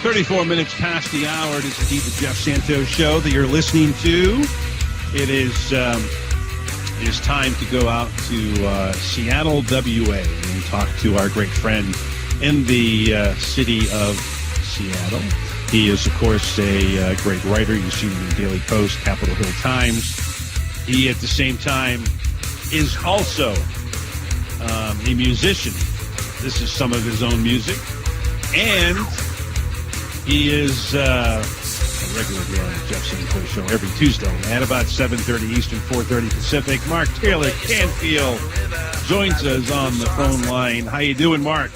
34 minutes past the hour. It is indeed the Jeff Santos Show that you're listening to. It is time to go out to Seattle, WA, and talk to our great friend in the city of Seattle. He is, of course, a great writer. You've seen him in Daily Kos, Capitol Hill Times. He, at the same time, is also a musician. This is some of his own music. And he is a regular here on the Jeff Santos Show every Tuesday at about 7:30 Eastern, 4:30 Pacific. Mark Taylor-Canfield joins us on the phone line. How you doing, Mark?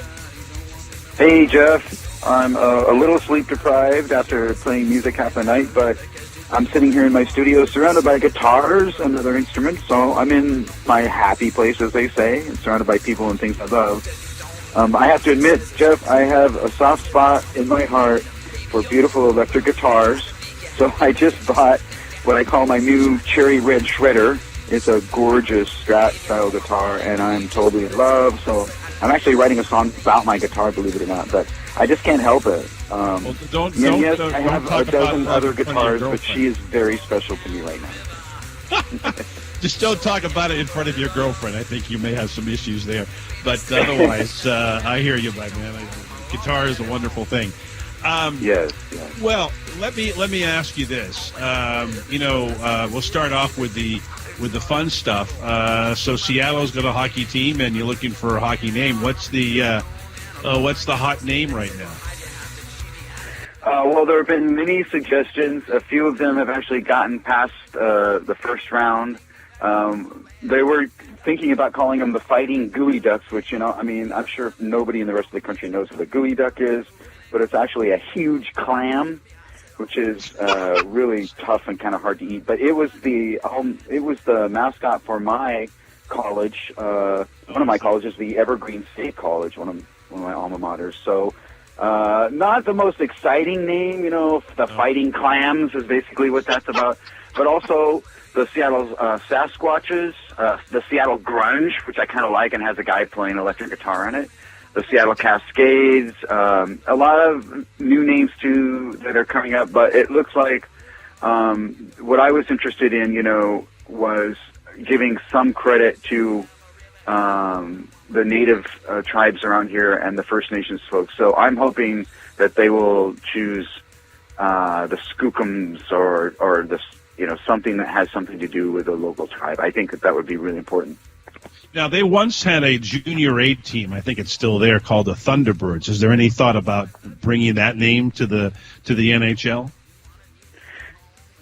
Hey, Jeff. I'm a little sleep deprived after playing music half the night, but I'm sitting here in my studio surrounded by guitars and other instruments, so I'm in my happy place, as they say, and surrounded by people and things I love. I have to admit, Jeff, I have a soft spot in my heart for beautiful electric guitars, so I just bought what I call my new cherry red shredder. It's a gorgeous Strat-style guitar, and I'm totally in love, so I'm actually writing a song about my guitar, believe it or not, but I just can't help it. I have a dozen other guitars, but she is very special to me right now. Just don't talk about it in front of your girlfriend. I think you may have some issues there. But otherwise, I hear you, my man. Guitar is a wonderful thing. Yes. Well, let me ask you this. We'll start off with the fun stuff. So Seattle's got a hockey team, and you're looking for a hockey name. What's the hot name right now? Well, there have been many suggestions. A few of them have actually gotten past the first round. They were thinking about calling them the Fighting Gooey Ducks, which, I'm sure nobody in the rest of the country knows what a gooey duck is, but it's actually a huge clam, which is really tough and kind of hard to eat. But it was the mascot for my college. One of my colleges, the Evergreen State College, one of my alma maters. So not the most exciting name, the Fighting Clams is basically what that's about. But also the Seattle Sasquatches, the Seattle Grunge, which I kind of like and has a guy playing electric guitar on it. The Seattle Cascades, a lot of new names too that are coming up, but it looks like what I was interested in, was giving some credit to the native tribes around here and the First Nations folks. So I'm hoping that they will choose the Skookums or the something that has something to do with a local tribe. I think that would be really important. Now, they once had a junior A team, I think it's still there, called the Thunderbirds. Is there any thought about bringing that name to the NHL?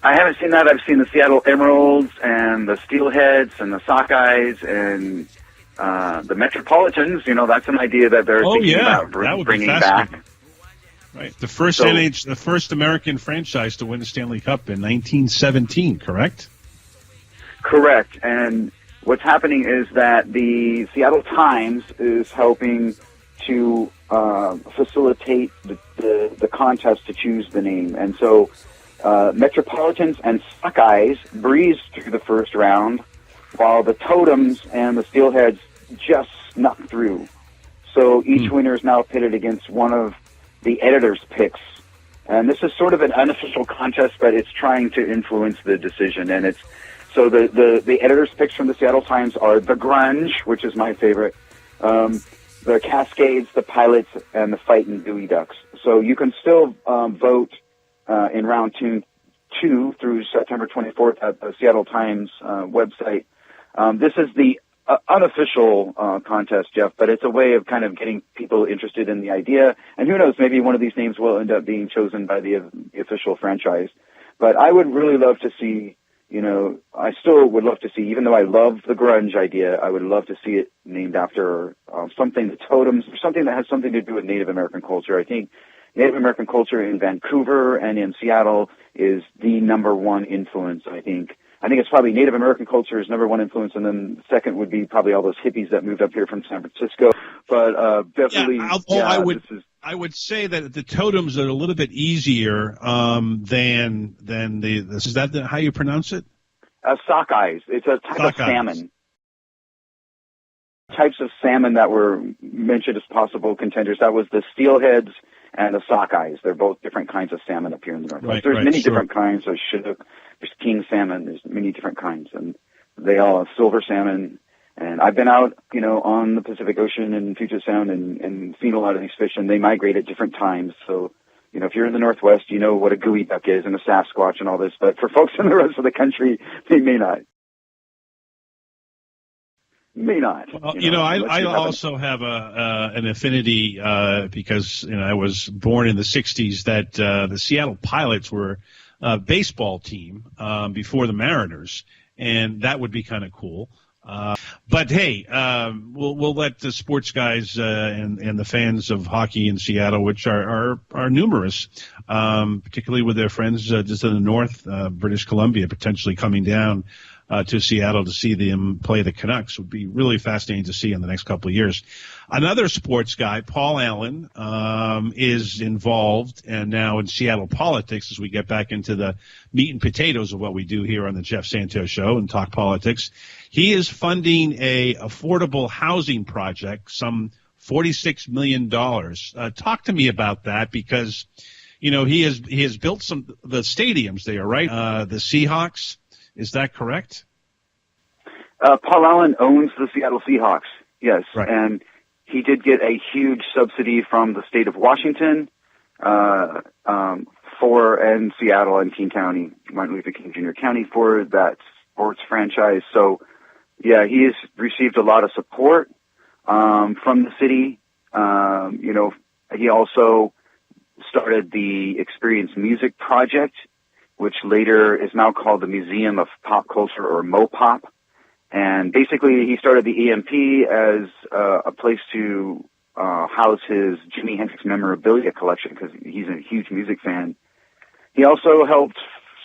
I haven't seen that. I've seen the Seattle Emeralds and the Steelheads and the Sockeyes and the Metropolitans. That's an idea that they're thinking about bringing back. Right, the first American franchise to win the Stanley Cup in 1917, correct? Correct, and what's happening is that the Seattle Times is helping to facilitate the contest to choose the name. And so Metropolitans and Sockeyes breezed through the first round, while the Totems and the Steelheads just snuck through. So each winner is now pitted against one of the editor's picks. And this is sort of an unofficial contest, but it's trying to influence the decision. And it's so the editor's picks from the Seattle Times are the Grunge, which is my favorite, the Cascades, the Pilots, and the Fighting Gooey Ducks. So you can still vote in round two through September 24th at the Seattle Times website. This is the unofficial contest, Jeff, but it's a way of kind of getting people interested in the idea. And who knows, maybe one of these names will end up being chosen by the official franchise. But I would really love to see, I still would love to see, even though I love the grunge idea, I would love to see it named after something, the Totems, or something that has something to do with Native American culture. I think Native American culture in Vancouver and in Seattle is the number one influence, I think. I think it's probably Native American culture is number one influence, and then second would be probably all those hippies that moved up here from San Francisco. But definitely, I would say that the Totems are a little bit easier than the. Is that how you pronounce it? Sockeyes. It's a type of salmon. Types of salmon that were mentioned as possible contenders. That was the Steelheads and the sockeyes. They're both different kinds of salmon up here in the Northwest. Right, there's right, many sure. different kinds. There's Chinook, there's king salmon. There's many different kinds, and they all have silver salmon. And I've been out, on the Pacific Ocean and Puget Sound and seen a lot of these fish, and they migrate at different times. So, if you're in the Northwest, you know what a gooey duck is and a Sasquatch and all this. But for folks in the rest of the country, they may not. Well, I also have an affinity because I was born in the '60s. That the Seattle Pilots were a baseball team before the Mariners, and that would be kind of cool. But hey, we'll let the sports guys and the fans of hockey in Seattle, which are numerous, particularly with their friends just in the north, British Columbia, potentially coming down to Seattle to see them play the Canucks. Would be really fascinating to see in the next couple of years. Another sports guy, Paul Allen, is involved and now in Seattle politics as we get back into the meat and potatoes of what we do here on the Jeff Santos Show and talk politics. He is funding a affordable housing project, some $46 million. Talk to me about that because, he has built the stadiums there, right? The Seahawks. Is that correct? Paul Allen owns the Seattle Seahawks, yes. Right. And he did get a huge subsidy from the state of Washington and Seattle and King County, Martin Luther King Jr. County, for that sports franchise. So, yeah, he has received a lot of support from the city. He also started the Experience Music Project, which later is now called the Museum of Pop Culture, or MoPop. And basically, he started the EMP as a place to house his Jimi Hendrix memorabilia collection because he's a huge music fan. He also helped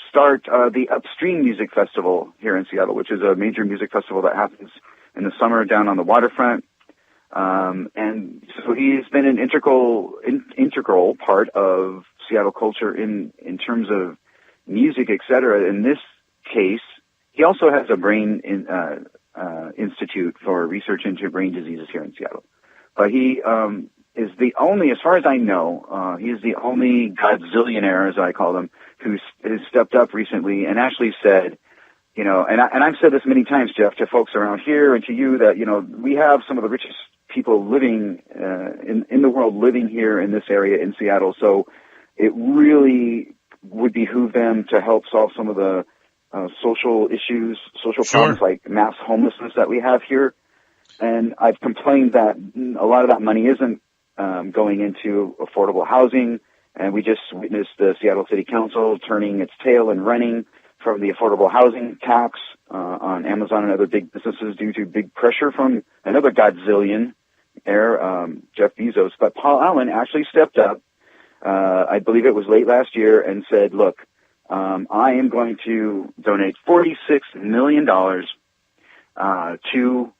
start the Upstream Music Festival here in Seattle, which is a major music festival that happens in the summer down on the waterfront. And so he's been an integral part of Seattle culture in terms of music, etc. In this case, he also has a brain institute for research into brain diseases here in Seattle. But he is the only, as far as I know, he is the only Godzillionaire, as I call them, who has stepped up recently and actually said, and I've said this many times, Jeff, to folks around here and to you that, we have some of the richest people living in the world living here in this area in Seattle. So it really would behoove them to help solve some of the social issues, social problems like mass homelessness that we have here. And I've complained that a lot of that money isn't going into affordable housing. And we just witnessed the Seattle City Council turning its tail and running from the affordable housing tax on Amazon and other big businesses due to big pressure from another Godzillionaire, Jeff Bezos. But Paul Allen actually stepped up, I believe it was late last year, and said, look, I am going to donate $46 million to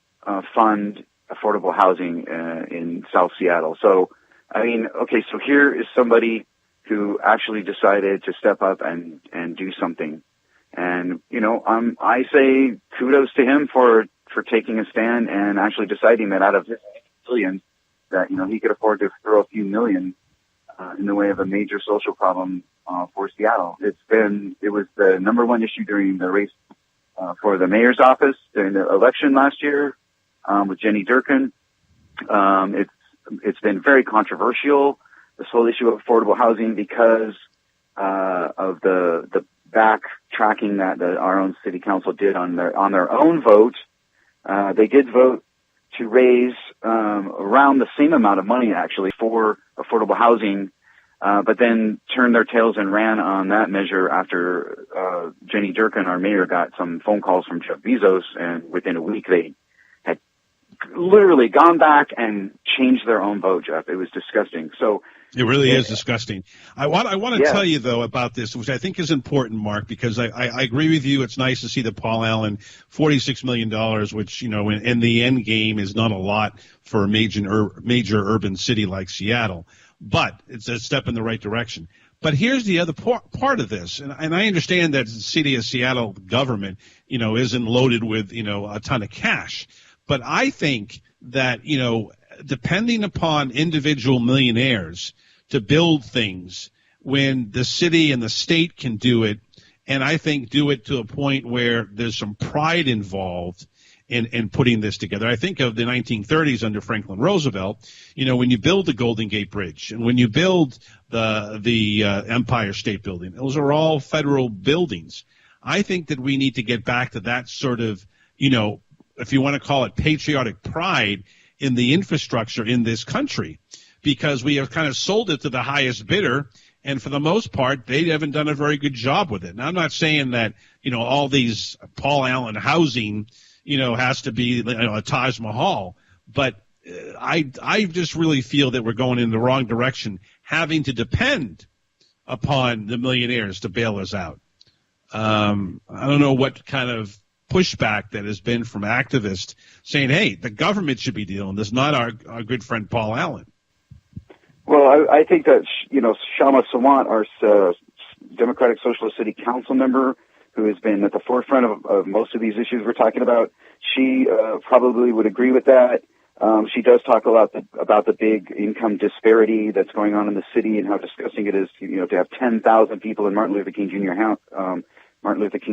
fund affordable housing in South Seattle. So, so here is somebody who actually decided to step up and do something. And, I say kudos to him for taking a stand and actually deciding that out of his billions that, he could afford to throw a few million in the way of a major social problem for Seattle. It was the number one issue during the race for the mayor's office during the election last year with Jenny Durkin. It's been very controversial, this whole issue of affordable housing, because of the backtracking that our own city council did on their own vote. They did vote to raise around the same amount of money, actually, for affordable housing, but then turned their tails and ran on that measure after Jenny Durkin, our mayor, got some phone calls from Jeff Bezos, and within a week they had literally gone back and changed their own vote, Jeff. It was disgusting. So it really is disgusting. I want to tell you, though, about this, which I think is important, Mark, because I agree with you. It's nice to see that Paul Allen, $46 million, which, in the end game is not a lot for a major urban city like Seattle, but it's a step in the right direction. But here's the other part of this, and I understand that the city of Seattle government, isn't loaded with, a ton of cash. But I think that, depending upon individual millionaires to build things when the city and the state can do it, and I think do it to a point where there's some pride involved in putting this together. I think of the 1930s under Franklin Roosevelt, when you build the Golden Gate Bridge and when you build the Empire State Building, those are all federal buildings. I think that we need to get back to that sort of, if you want to call it patriotic pride in the infrastructure in this country, because we have kind of sold it to the highest bidder. And for the most part, they haven't done a very good job with it. Now, I'm not saying that, all these Paul Allen housing, has to be a Taj Mahal. But I just really feel that we're going in the wrong direction, having to depend upon the millionaires to bail us out. I don't know what kind of pushback that has been from activists saying, hey, the government should be dealing with this, not our good friend Paul Allen. Well, I think that, Shama Sawant, our Democratic Socialist City Council member, who has been at the forefront of most of these issues we're talking about, she probably would agree with that. She does talk a lot about the big income disparity that's going on in the city and how disgusting it is, to have 10,000 people in Martin Luther King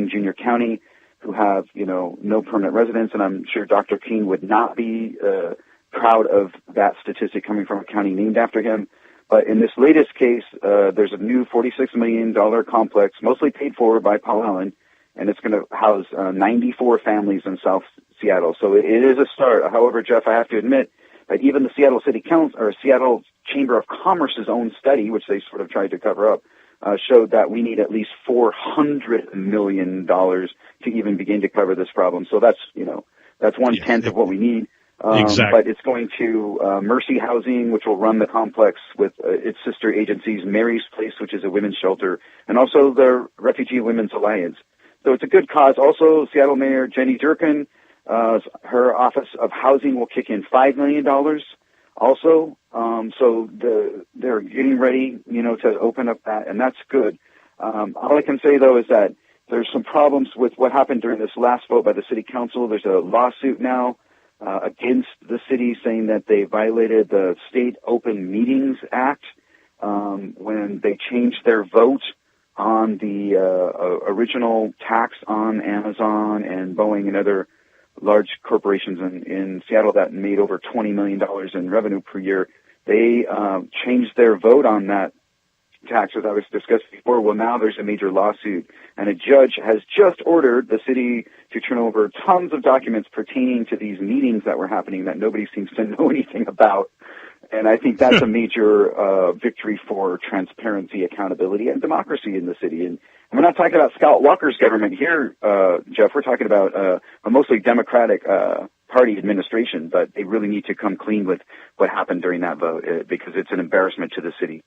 Jr. County who have, no permanent residence. And I'm sure Dr. King would not be proud of that statistic coming from a county named after him. But in this latest case, there's a new $46 million complex, mostly paid for by Paul Allen, and it's going to house 94 families in South Seattle. So it is a start. However, Jeff, I have to admit that even the Seattle City Council or Seattle Chamber of Commerce's own study, which they sort of tried to cover up, showed that we need at least $400 million to even begin to cover this problem. So that's 1/10 of what we need. Exactly. But it's going to Mercy Housing, which will run the complex with its sister agencies, Mary's Place, which is a women's shelter, and also the Refugee Women's Alliance. So it's a good cause. Also, Seattle Mayor Jenny Durkin, her Office of Housing will kick in $5 million also. So they're getting ready, to open up that, and that's good. All I can say, though, is that there's some problems with what happened during this last vote by the city council. There's a lawsuit now against the city saying that they violated the State Open Meetings Act when they changed their vote on the original tax on Amazon and Boeing and other large corporations in Seattle that made over $20 million in revenue per year. They changed their vote on that tax, as I was discussed before. Well, now there's a major lawsuit, and a judge has just ordered the city to turn over tons of documents pertaining to these meetings that were happening that nobody seems to know anything about. And I think that's a major victory for transparency, accountability, and democracy in the city. And we're not talking about Scott Walker's government here, Jeff. We're talking about a mostly Democratic party administration, but they really need to come clean with what happened during that vote because it's an embarrassment to the city.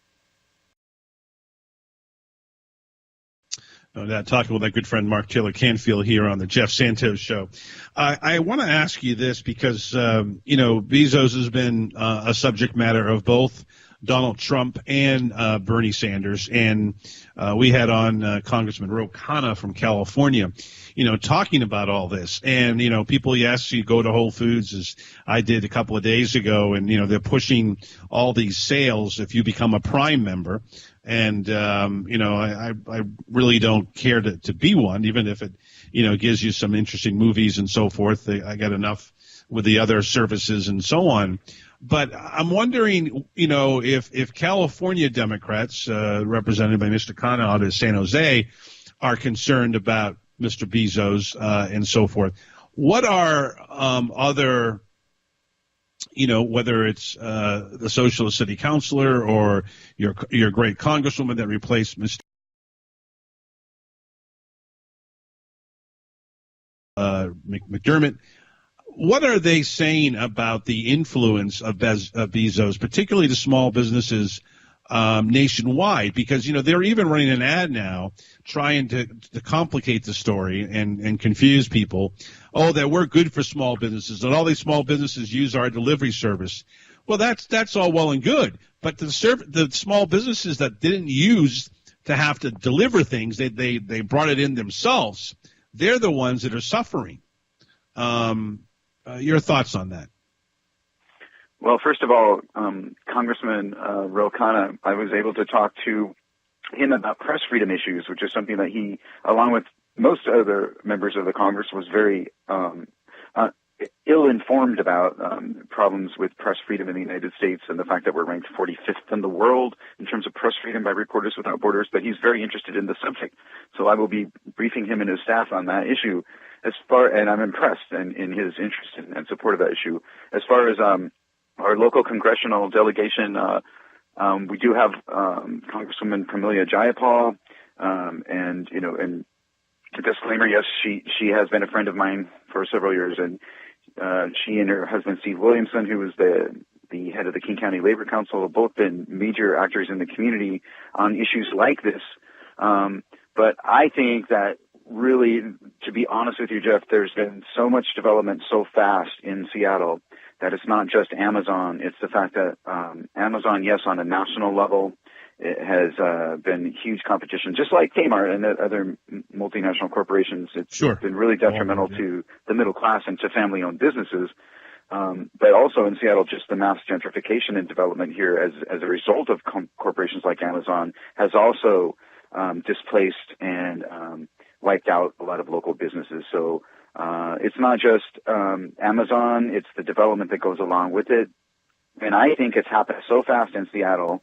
Talking with my good friend Mark Taylor-Canfield here on the Jeff Santos Show. I want to ask you this because, Bezos has been a subject matter of both Donald Trump and Bernie Sanders. And we had on Congressman Ro Khanna from California, talking about all this. And, people, yes, you go to Whole Foods, as I did a couple of days ago, and, they're pushing all these sales if you become a Prime member. And, I really don't care to be one, even if it, gives you some interesting movies and so forth. I got enough with the other services and so on. But I'm wondering, if California Democrats, represented by Mr. Khanna out of San Jose, are concerned about Mr. Bezos and so forth. What are other, whether it's the socialist city councilor or your great congresswoman that replaced Mr. McDermott, what are they saying about the influence of Bezos, particularly to small businesses nationwide? Because, they're even running an ad now trying to complicate the story and confuse people. Oh, that we're good for small businesses, and all these small businesses use our delivery service. Well, that's all well and good. But the small businesses that didn't use to have to deliver things, they brought it in themselves. They're the ones that are suffering. Your thoughts on that? Well, first of all, Congressman Ro Khanna, I was able to talk to him about press freedom issues, which is something that he, along with most other members of the Congress, was very ill-informed about problems with press freedom in the United States and the fact that we're ranked 45th in the world in terms of press freedom by Reporters Without Borders, but he's very interested in the subject. So I will be briefing him and his staff on that issue and I'm impressed in his interest and support of that issue. As far as our local congressional delegation, we do have Congresswoman Pramila Jayapal, and disclaimer, yes, she has been a friend of mine for several years, and she and her husband Steve Williamson, who is the head of the King County Labor Council, have both been major actors in the community on issues like this. But I think that really, to be honest with you, Jeff, there's been so much development so fast in Seattle that it's not just Amazon. It's the fact that Amazon, yes, on a national level, it has been huge competition, just like Kmart and other multinational corporations. It's been really detrimental to the middle class and to family-owned businesses. But also in Seattle, just the mass gentrification and development here as a result of corporations like Amazon has also displaced and wiped out a lot of local businesses. So it's not just Amazon, it's the development that goes along with it. And I think it's happened so fast in Seattle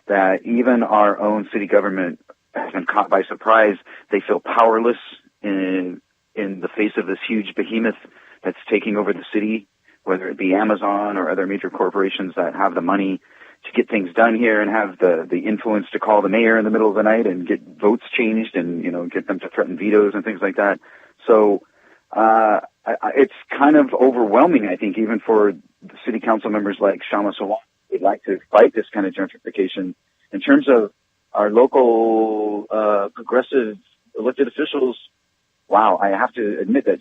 that even our own city government has been caught by surprise. They feel powerless in the face of this huge behemoth that's taking over the city, whether it be Amazon or other major corporations that have the money to get things done here and have the influence to call the mayor in the middle of the night and get votes changed and, get them to threaten vetoes and things like that. So, it's kind of overwhelming, I think, even for the city council members like Shama Sawant. They'd like to fight this kind of gentrification. In terms of our local, progressive elected officials, wow, I have to admit that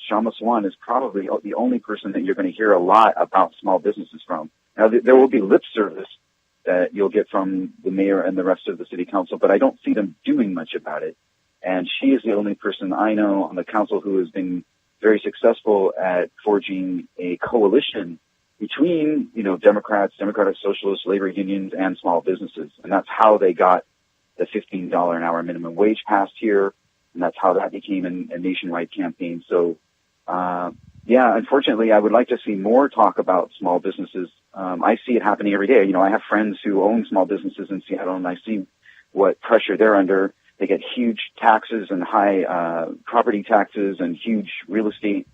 Shama Sawant is probably the only person that you're going to hear a lot about small businesses from. Now, there will be lip service that you'll get from the mayor and the rest of the city council, but I don't see them doing much about it. And she is the only person I know on the council who has been very successful at forging a coalition between, Democrats, Democratic Socialists, labor unions, and small businesses. And that's how they got the $15 an hour minimum wage passed here. And that's how that became a nationwide campaign. So, unfortunately, I would like to see more talk about small businesses. I see it happening every day. I have friends who own small businesses in Seattle, and I see what pressure they're under. They get huge taxes and high property taxes and huge real estate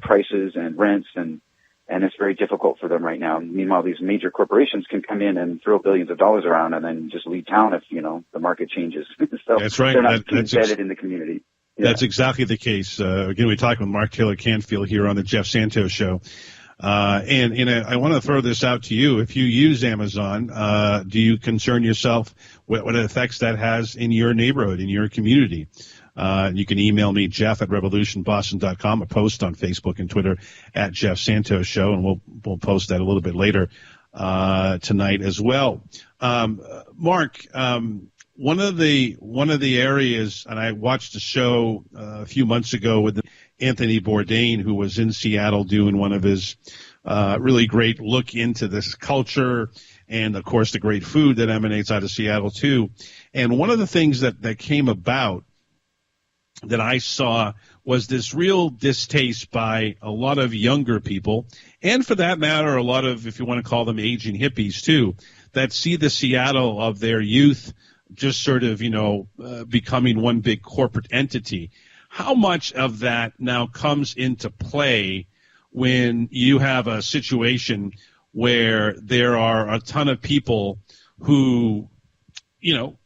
prices and rents, and it's very difficult for them right now. Meanwhile, these major corporations can come in and throw billions of dollars around and then just leave town if, the market changes. So that's right. They're not embedded in the community. Yeah. That's exactly the case. Again, we're talking with Mark Taylor-Canfield here on the Jeff Santos Show. And I want to throw this out to you. If you use Amazon, do you concern yourself what effects that has in your neighborhood, in your community? You can email me, Jeff at revolutionboston.com, or post on Facebook and Twitter at Jeff Santos Show, and we'll post that a little bit later tonight as well. Mark, one of the areas, and I watched a show a few months ago with Anthony Bourdain, who was in Seattle doing one of his really great look into this culture and, of course, the great food that emanates out of Seattle, too. And one of the things that came about that I saw was this real distaste by a lot of younger people, and for that matter, a lot of, if you want to call them aging hippies, too, that see the Seattle of their youth just sort of, becoming one big corporate entity. How much of that now comes into play when you have a situation where there are a ton of people who,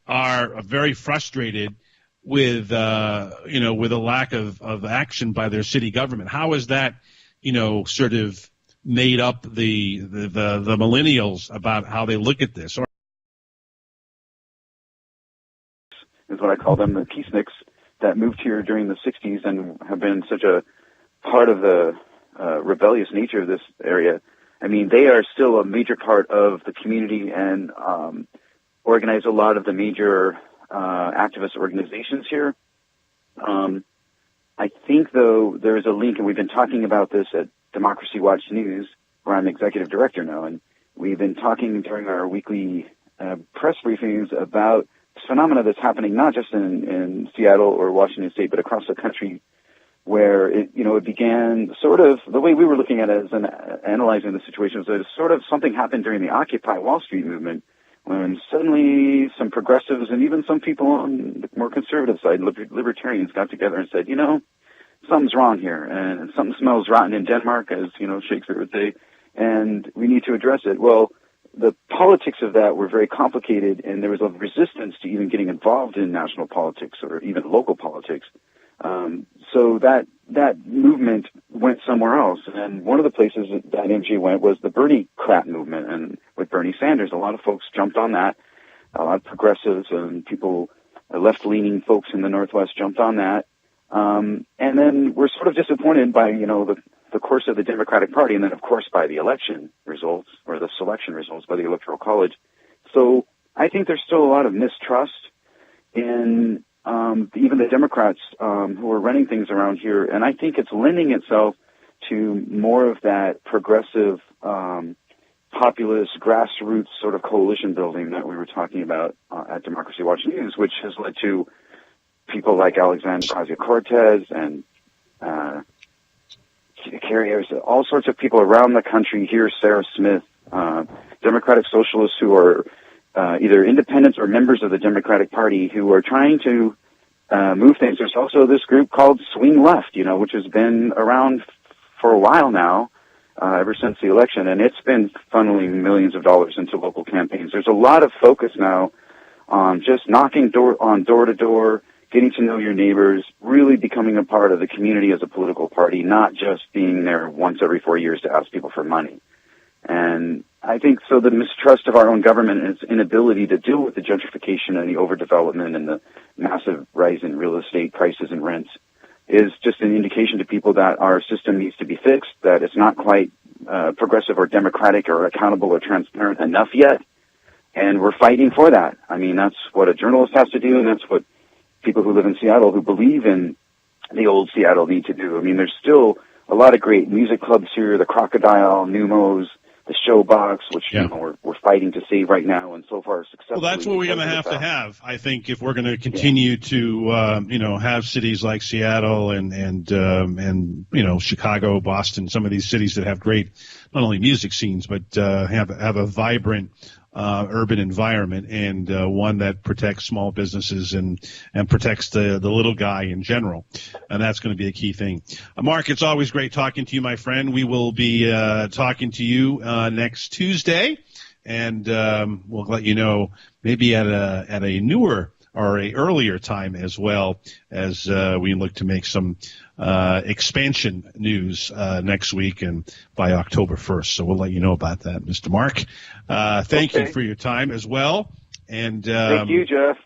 are very frustrated with, with a lack of action by their city government? How is that, sort of made up the millennials about how they look at this? Is what I call them, the peaceniks that moved here during the 60s and have been such a part of the rebellious nature of this area. I mean, they are still a major part of the community and organize a lot of the major activist organizations here. I think, though, there's a link, and we've been talking about this at Democracy Watch News, where I'm executive director now. And we've been talking during our weekly press briefings about this phenomena that's happening not just in Seattle or Washington State, but across the country, where it began sort of the way we were looking at it as analyzing the situation was that sort of something happened during the Occupy Wall Street movement, when suddenly some progressives and even some people on the more conservative side, libertarians, got together and said, something's wrong here, and something smells rotten in Denmark, as Shakespeare would say, and we need to address it. Well, the politics of that were very complicated, and there was a resistance to even getting involved in national politics or even local politics. So that movement went somewhere else, and one of the places that energy went was the Bernie crap movement, and with Bernie Sanders, a lot of folks jumped on that. A lot of progressives and people, left-leaning folks in the Northwest jumped on that. And then we're sort of disappointed by, the course of the Democratic Party, and then, of course, by the election results, or the selection results by the Electoral College. So I think there's still a lot of mistrust in even the Democrats who are running things around here, and I think it's lending itself to more of that progressive, populist, grassroots sort of coalition building that we were talking about at Democracy Watch News, which has led to people like Alexandria Ocasio-Cortez and carriers, all sorts of people around the country here, Sarah Smith, Democratic socialists who are either independents or members of the Democratic Party who are trying to move things. There's also this group called Swing Left, which has been around for a while now, ever since the election, and it's been funneling millions of dollars into local campaigns. There's a lot of focus now on just knocking door to door, getting to know your neighbors, really becoming a part of the community as a political party, not just being there once every 4 years to ask people for money. And I think so the mistrust of our own government and its inability to deal with the gentrification and the overdevelopment and the massive rise in real estate prices and rents is just an indication to people that our system needs to be fixed, that it's not quite progressive or democratic or accountable or transparent enough yet. And we're fighting for that. I mean, that's what a journalist has to do, and that's what people who live in Seattle who believe in the old Seattle need to do. I mean, there's still a lot of great music clubs here, the Crocodile, Numos, the Showbox, which we're fighting to save right now, and so far successfully. Well, that's what we're going to have. I think if we're going to continue to have cities like Seattle and Chicago, Boston, some of these cities that have great not only music scenes but have a vibrant urban environment, and one that protects small businesses and protects the little guy in general. And that's going to be a key thing. Mark, it's always great talking to you, my friend. We will be talking to you next Tuesday, and we'll let you know maybe at a newer or a earlier time as well, as we look to make some expansion news next week and by October 1st. So we'll let you know about that, Mr. Mark. Thank you for your time as well. And thank you, Jeff.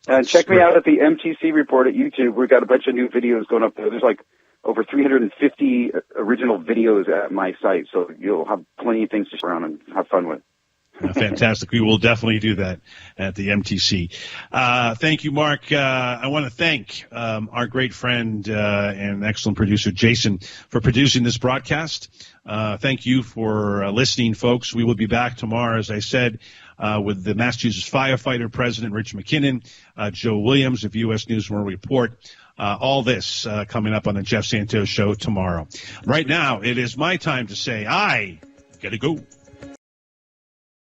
And check me out at the MTC Report at YouTube. We've got a bunch of new videos going up there. There's like over 350 original videos at my site, so you'll have plenty of things to share around and have fun with. Fantastic. We will definitely do that at the MTC. Thank you, Mark. I want to thank our great friend and excellent producer, Jason, for producing this broadcast. Thank you for listening, folks. We will be back tomorrow, as I said, with the Massachusetts firefighter president, Rich McKinnon, Joe Williams of U.S. News and World Report. All this coming up on the Jeff Santos Show tomorrow. Right now, it is my time to say, I gotta go.